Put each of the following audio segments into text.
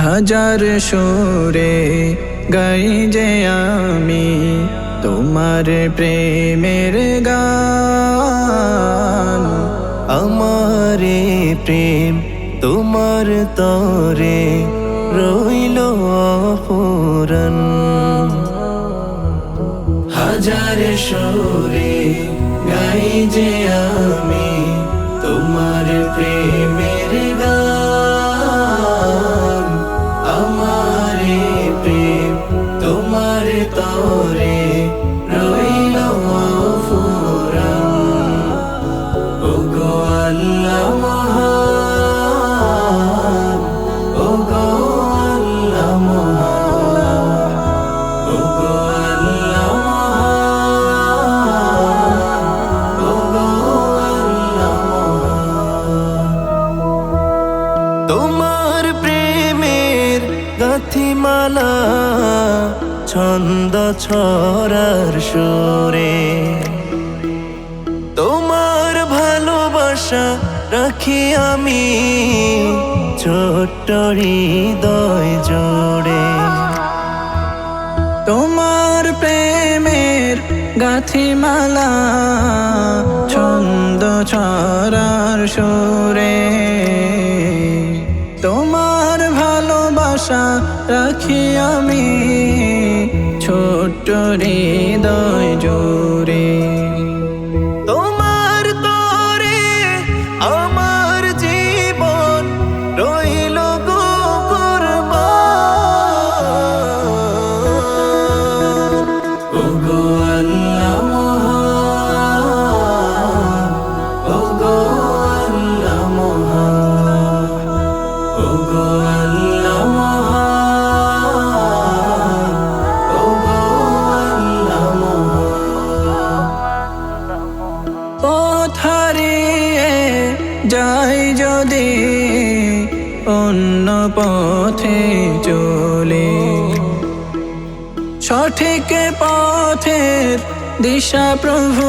হাজার সুরে গাই যে আমি তোমার প্রেমের গান। আমারে প্রেম তোমার তরে রইল অফুরান। হাজার সুরে গাই যে আমি তোমার প্রেমের গান। আমারে প্রেম তোমার তরে রইল অফুরান। ওগো আল্লাহ মহান, ওগো আল্লাহ মহান, ওগো আল্লাহ মহান, ওগো আল্লাহ মহান। তোমার প্রেমের গাথিমালা ছন্দ ছড়ার সুরে, তোমার ভালোবাসা রাখি আমি ছোট্ট হৃদয় জোড়ে। তোমার প্রেমের গাথিমালা ছন্দ ছড়ার সুরে, তোমার ভালোবাসা রাখি আমি ছোট্ট হৃদয় জোরে। তোমার তরে আমার জীবন রইল গো কুরবান। ওগো আল্লাহ মহান, ওগো আল্লাহ মহান, ওগো আল্লাহ মহান, ওগো আল্লাহ মহান। পথ হারিয়ে যাই যদি অন্য পথে চলে, সঠিক পথের দিশা প্রভু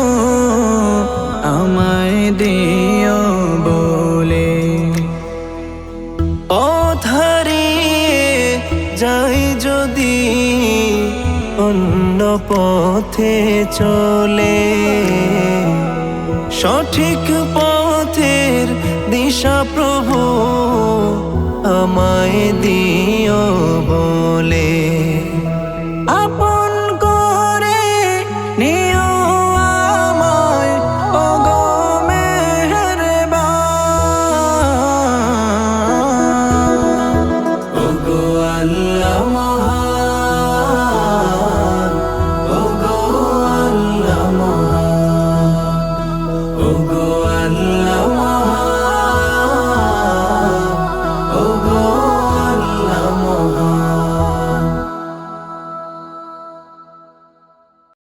আমায় দিও বলে। পথ হারিয়ে যাই যদি অন্য পথে চলে, সঠিক পথের দিশা প্রভু আমায়